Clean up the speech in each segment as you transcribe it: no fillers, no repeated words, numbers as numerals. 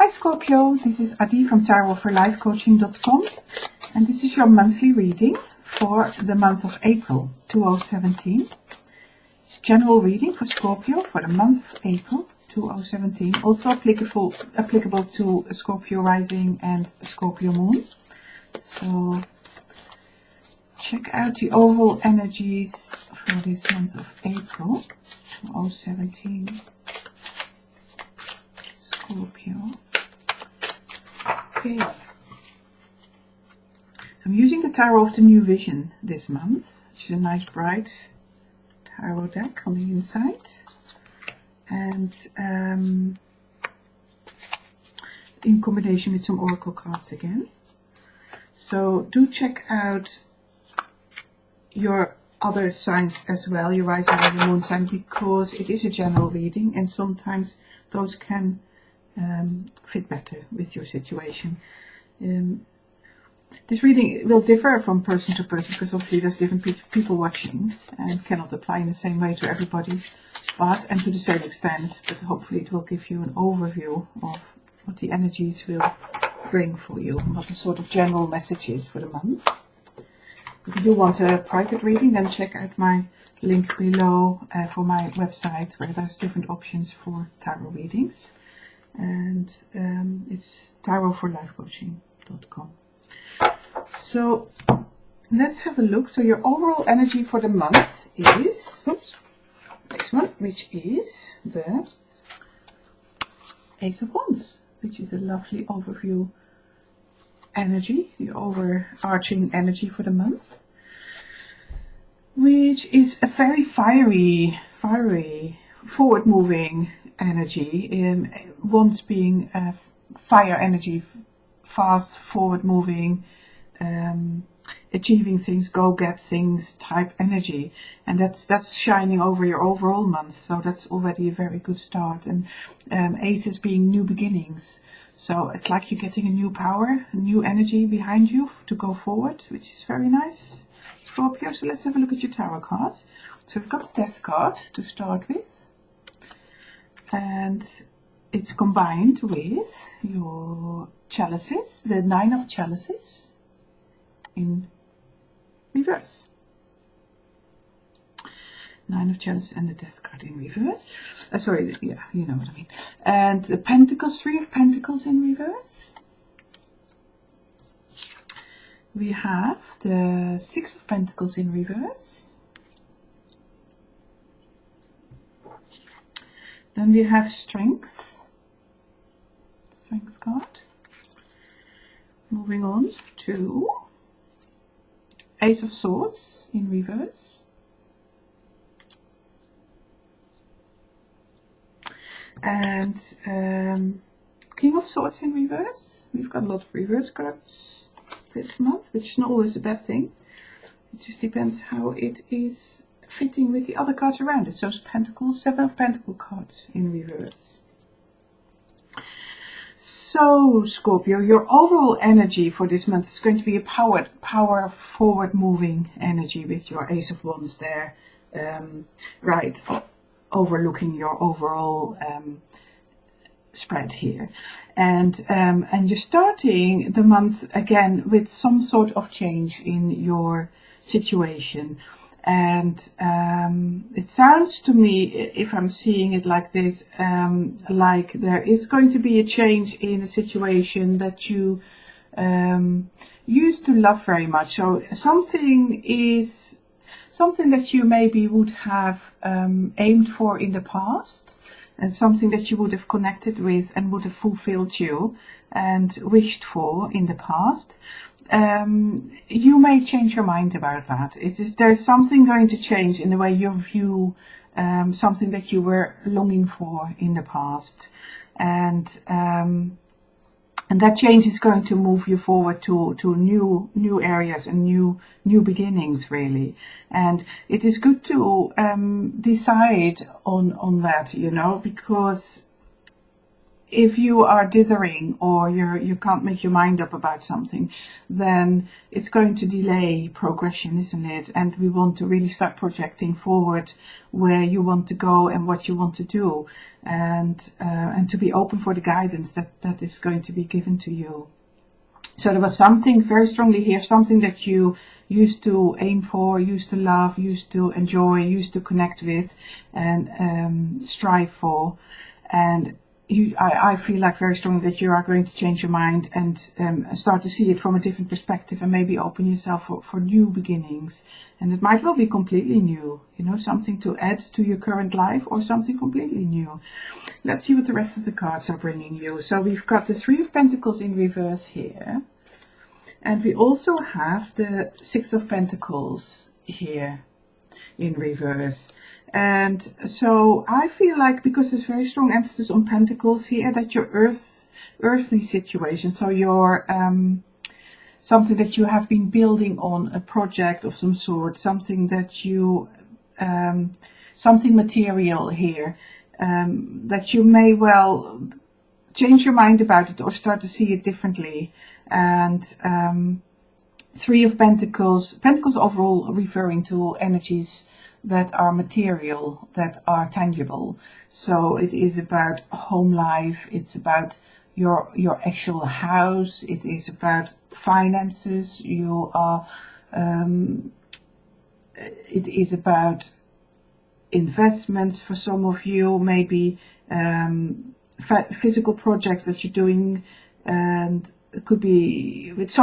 Hi Scorpio, this is Adi from tarotforlifecoaching.com, and this is your monthly reading for the month of April 2017. It's general reading for Scorpio for the month of April 2017, also applicable to Scorpio rising and Scorpio moon. So check out the overall energies for this month of April 2017. Scorpio. Okay. So I'm using the Tarot of the New Vision this month, which is a nice bright tarot deck on the inside. And in combination with some oracle cards again. So do check out your other signs as well, your rising and your moon sign, because it is a general reading and sometimes those can fit better with your situation. This reading will differ from person to person because obviously there's different people watching and cannot apply in the same way to everybody, and to the same extent, but hopefully it will give you an overview of what the energies will bring for you, what the sort of general message is for the month. If you do want a private reading, then check out my link below for my website, where there's different options for tarot readings. And it's tarotforlifecoaching.com. So let's have a look. So your overall energy for the month is, next one, which is the Ace of Wands, which is a lovely overview energy, the overarching energy for the month, which is a very fiery, forward-moving energy. Wands being fire energy, fast, forward-moving, achieving things, go-get things type energy, and that's shining over your overall month. So that's already a very good start. And aces being new beginnings. So it's like you're getting a new power, a new energy behind you to go forward, which is very nice, Scorpio. So let's have a look at your tarot cards. So we've got the Death card to start with. And it's combined with your chalices, the Nine of Chalices in reverse. Nine of Chalices and the Death card in reverse. Sorry, yeah, you know what I mean. And the Pentacles, Three of Pentacles in reverse. We have the Six of Pentacles in reverse. Then we have Strength card. Moving on to Ace of Swords in reverse. And King of Swords in reverse. We've got a lot of reverse cards this month, which is not always a bad thing. It just depends how it is fitting with the other cards around it. So Pentacles, Seven of Pentacles cards in reverse. So Scorpio, your overall energy for this month is going to be a power forward moving energy with your Ace of Wands there, right, overlooking your overall spread here. And you're starting the month again with some sort of change in your situation. And it sounds to me, if I'm seeing it like this, like there is going to be a change in a situation that you used to love very much. So something that you maybe would have aimed for in the past, and something that you would have connected with and would have fulfilled you and wished for in the past. You may change your mind about that. There's something going to change in the way you view something that you were longing for in the past, and that change is going to move you forward to new areas and new beginnings, really. And it is good to decide on that, you know, because if you are dithering or you can't make your mind up about something, then it's going to delay progression, isn't it? And we want to really start projecting forward where you want to go and what you want to do, and to be open for the guidance that is going to be given to you. So there was something very strongly here, something that you used to aim for, used to love, used to enjoy, used to connect with, and strive for. And I feel like very strongly that you are going to change your mind and start to see it from a different perspective, and maybe open yourself for new beginnings. And it might well be completely new, you know, something to add to your current life or something completely new. Let's see what the rest of the cards are bringing you. So we've got the Three of Pentacles in reverse here. And we also have the Six of Pentacles here in reverse. And so I feel like, because there's very strong emphasis on pentacles here, that your earthly situation, so your something that you have been building on, a project of some sort, something that you something material here, that you may well change your mind about it or start to see it differently. And Three of Pentacles, Pentacles overall referring to energies that are material, that are tangible. So it is about home life, it's about your actual house, it is about finances, you are it is about investments for some of you, maybe physical projects that you're doing, and it could be with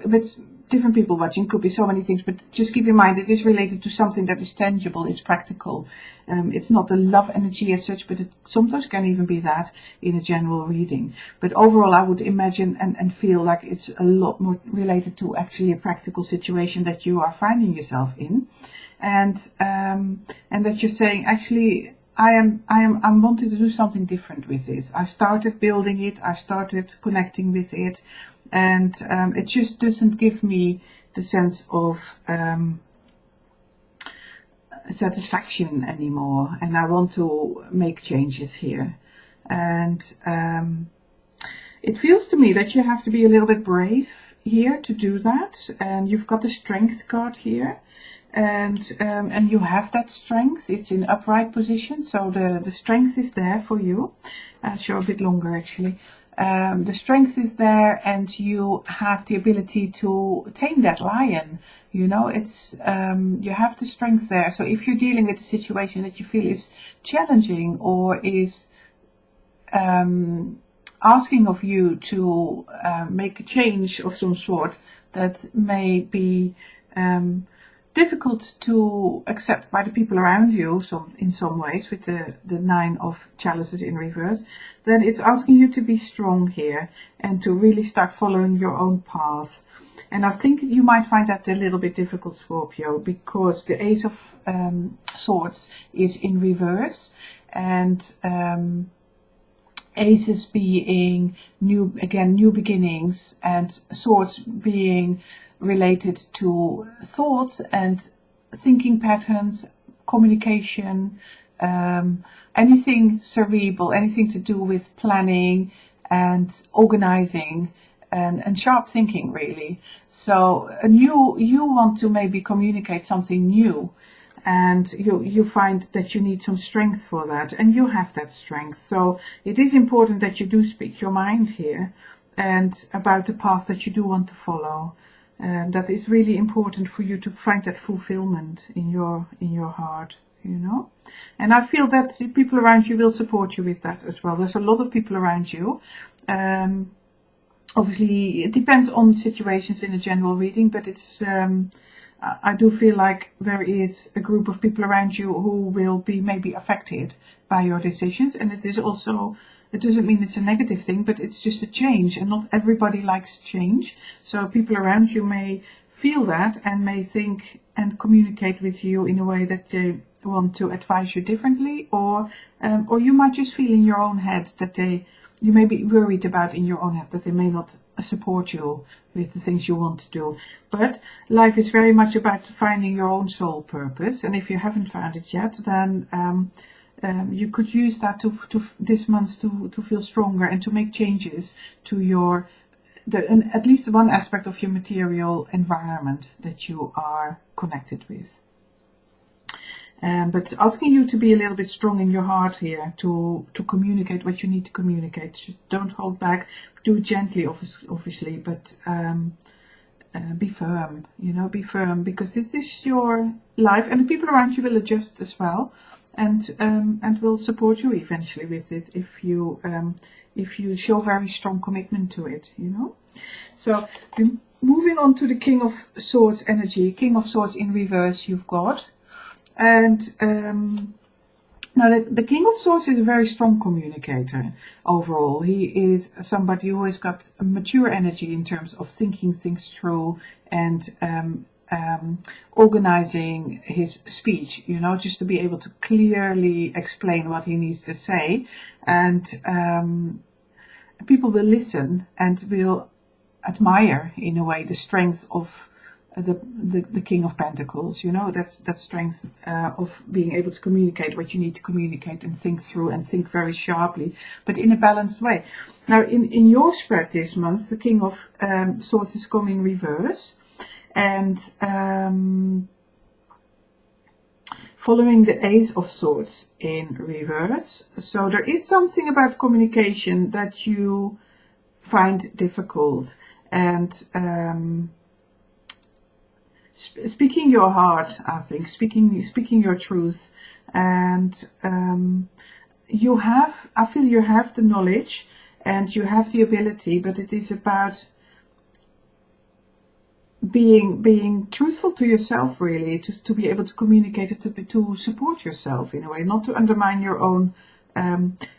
with different people watching, could be so many things, but just keep in mind it is related to something that is tangible, it's practical. It's not the love energy as such, but it sometimes can even be that in a general reading. But overall, I would imagine and feel like it's a lot more related to actually a practical situation that you are finding yourself in, and that you're saying, actually, I'm wanting to do something different with this. I started building it, I started connecting with it, and it just doesn't give me the sense of satisfaction anymore, and I want to make changes here. And it feels to me that you have to be a little bit brave here to do that, and you've got the Strength card here. And you have that strength. It's in upright position, so the strength is there for you. I'll show a bit longer actually. The strength is there, and you have the ability to tame that lion. You know, it's you have the strength there. So if you're dealing with a situation that you feel is challenging or is asking of you to make a change of some sort that may be difficult to accept by the people around you, in some ways, with the Nine of Chalices in reverse, then it's asking you to be strong here and to really start following your own path. And I think you might find that a little bit difficult, Scorpio, because the Ace of Swords is in reverse, and aces being new beginnings, and swords being related to thoughts and thinking patterns, communication, anything cerebral, anything to do with planning and organizing and sharp thinking, really. So you want to maybe communicate something new, and you find that you need some strength for that, and you have that strength. So it is important that you do speak your mind here, and about the path that you do want to follow. That is really important for you to find that fulfillment in your heart, you know. And I feel that people around you will support you with that as well. There's a lot of people around you. Obviously, it depends on situations in a general reading, but it's I do feel like there is a group of people around you who will be maybe affected by your decisions. And it is also, it doesn't mean it's a negative thing, but it's just a change, and not everybody likes change. So people around you may feel that and may think and communicate with you in a way that they want to advise you differently, or you might just feel in your own head that you may be worried about in your own head that they may not support you with the things you want to do. But life is very much about finding your own soul purpose, and if you haven't found it yet, then you could use that to this month to feel stronger and to make changes to your at least one aspect of your material environment that you are connected with. But asking you to be a little bit strong in your heart here, to communicate what you need to communicate. Don't hold back. Do it gently, obviously, but be firm. Be firm, because this is your life, and the people around you will adjust as well, and will support you eventually with it if you show very strong commitment to it. So moving on to the King of Swords energy. King of Swords in reverse you've got. And now the King of Swords is a very strong communicator overall. He is somebody who has got a mature energy in terms of thinking things through and organizing his speech, just to be able to clearly explain what he needs to say. And people will listen and will admire, in a way, the strength of the King of Pentacles, that strength of being able to communicate what you need to communicate and think through and think very sharply, but in a balanced way. Now, in your spread this month, the King of Swords is coming reverse, and following the Ace of Swords in reverse. So there is something about communication that you find difficult, and speaking your heart, I think, speaking your truth, and I feel you have the knowledge and you have the ability, but it is about being truthful to yourself, really, to be able to communicate it, to support yourself in a way, not to undermine your own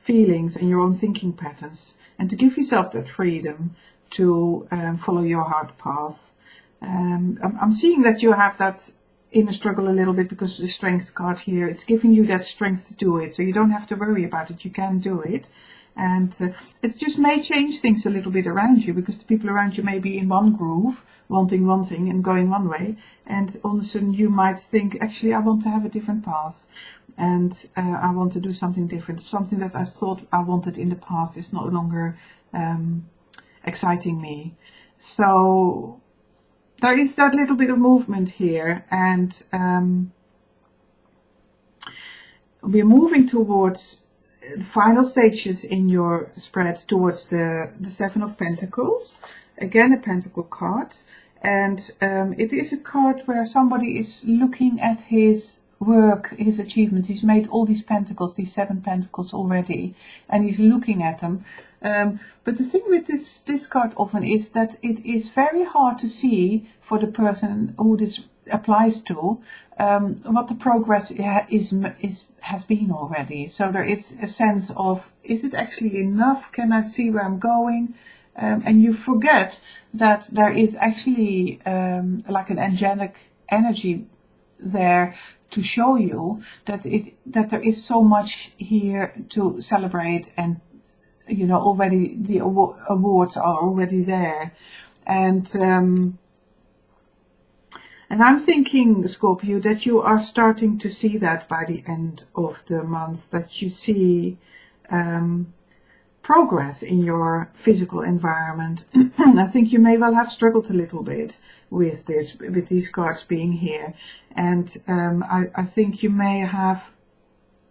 feelings and your own thinking patterns, and to give yourself that freedom to follow your heart path. I'm seeing that you have that inner struggle a little bit because of the strength card here. It's giving you that strength to do it, so you don't have to worry about it. You can do it, and it just may change things a little bit around you, because the people around you may be in one groove, wanting one thing and going one way, and all of a sudden you might think, actually, I want to have a different path, and I want to do something different. Something that I thought I wanted in the past is no longer exciting me. So there is that little bit of movement here, and we're moving towards the final stages in your spread, towards the Seven of Pentacles. Again, a Pentacle card, and it is a card where somebody is looking at his work, his achievements. He's made all these pentacles, these 7 pentacles already, and he's looking at them. But the thing with this card often is that it is very hard to see for the person who this applies to what the progress has been already. So there is a sense of, is it actually enough? Can I see where I'm going? And you forget that there is actually like an angelic energy there to show you that there is so much here to celebrate, and already the awards are already there, and I'm thinking, Scorpio, that you are starting to see that by the end of the month, that you see progress in your physical environment. I think you may well have struggled a little bit with these cards being here, and I think you may have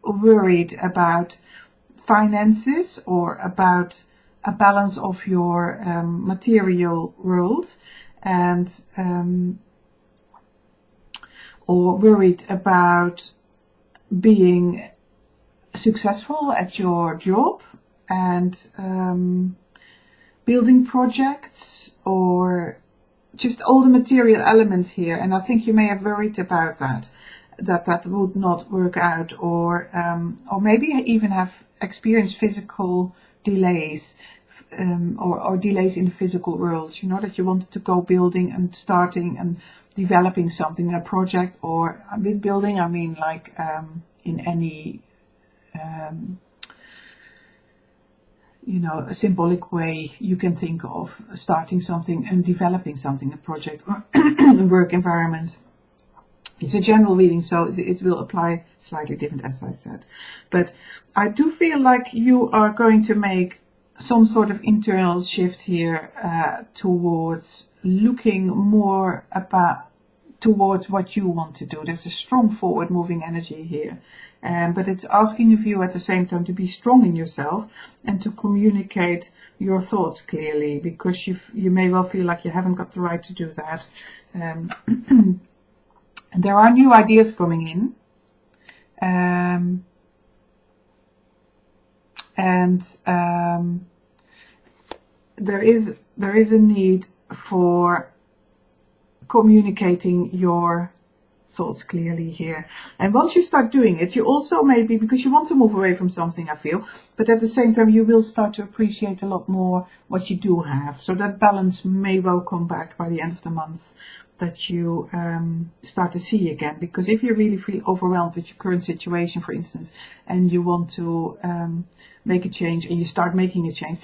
worried about finances or about a balance of your material world, and or worried about being successful at your job and building projects, or just all the material elements here. And I think you may have worried about that would not work out, or maybe even have experienced physical delays, or delays in the physical world, that you wanted to go building and starting and developing something in a project, or with building, I mean like in any a symbolic way you can think of, starting something and developing something, a project or a work environment. It's a general reading, so it will apply slightly different, as I said. But I do feel like you are going to make some sort of internal shift here towards looking more towards what you want to do. There's a strong forward moving energy here. But it's asking of you at the same time to be strong in yourself and to communicate your thoughts clearly, because you may well feel like you haven't got the right to do that. There are new ideas coming in. There is a need for communicating your thoughts clearly here. And once you start doing it, you also maybe, because you want to move away from something, I feel, but at the same time you will start to appreciate a lot more what you do have. So that balance may well come back by the end of the month, that you start to see again. Because if you really feel overwhelmed with your current situation, for instance, and you want to make a change, and you start making a change,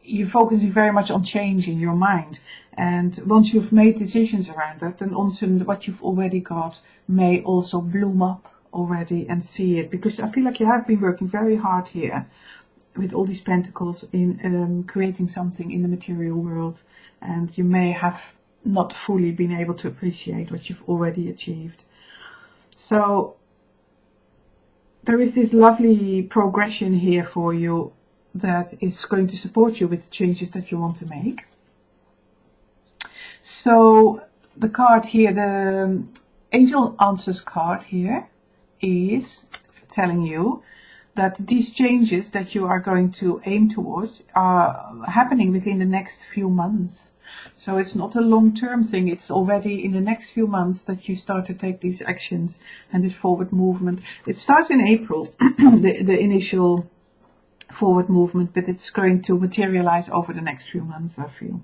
you're focusing very much on change in your mind. And once you've made decisions around that, then also what you've already got may also bloom up already and see it. Because I feel like you have been working very hard here with all these pentacles in creating something in the material world. And you may have not fully been able to appreciate what you've already achieved. So there is this lovely progression here for you that is going to support you with the changes that you want to make. So the card here, the Angel Answers card here, is telling you that these changes that you are going to aim towards are happening within the next few months. So it's not a long-term thing. It's already in the next few months that you start to take these actions and this forward movement. It starts in April, the initial forward movement, but it's going to materialize over the next few months, I feel.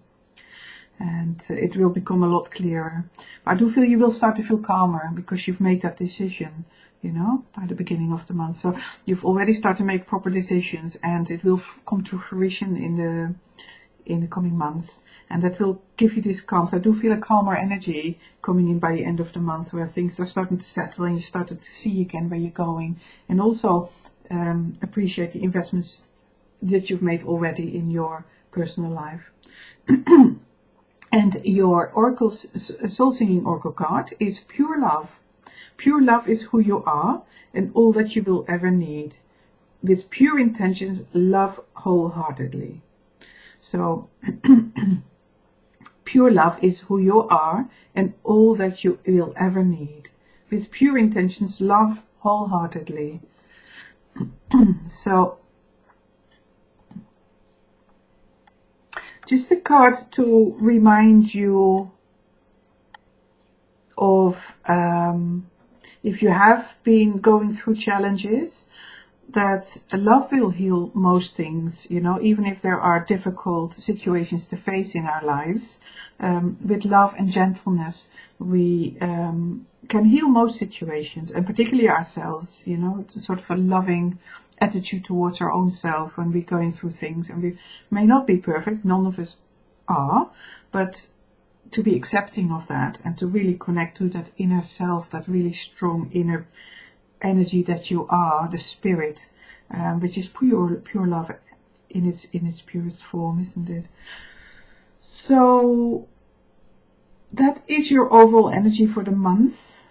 And it will become a lot clearer. I do feel you will start to feel calmer because you've made that decision, you know, by the beginning of the month. So you've already started to make proper decisions, and it will come to fruition in the coming months. And that will give you this calm. So I do feel a calmer energy coming in by the end of the month, where things are starting to settle and you started to see again where you're going. And also appreciate the investments that you've made already in your personal life. And your Oracle Soul Singing Oracle card is Pure Love. Pure love is who you are and all that you will ever need. With pure intentions, love wholeheartedly. So, pure love is who you are and all that you will ever need. With pure intentions, love wholeheartedly. So, just a card to remind you of if you have been going through challenges, that love will heal most things, you know, even if there are difficult situations to face in our lives. With love and gentleness, we can heal most situations, and particularly ourselves, you know. It's sort of a loving attitude towards our own self when we're going through things, and we may not be perfect, none of us are, but to be accepting of that and to really connect to that inner self, that really strong inner energy that you are, the spirit, which is pure love in its purest form, isn't it? So that is your overall energy for the month,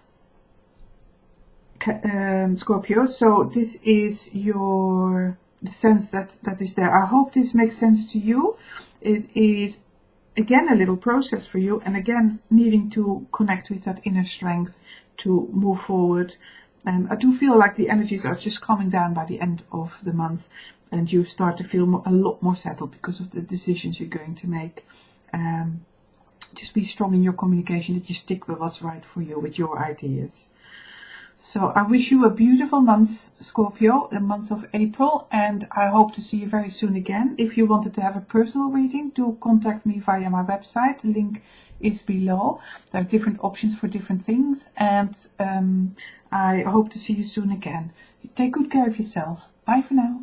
Scorpio. So this is the sense that is there. I hope this makes sense to you. It is again a little process for you, and again needing to connect with that inner strength to move forward. I do feel like the energies are just calming down by the end of the month, and you start to feel a lot more settled because of the decisions you're going to make. Just be strong in your communication, that you stick with what's right for you, with your ideas. So I wish you a beautiful month, Scorpio, the month of April, and I hope to see you very soon again. If you wanted to have a personal reading, do contact me via my website. The link is below. There are different options for different things, and I hope to see you soon again. Take good care of yourself. Bye for now.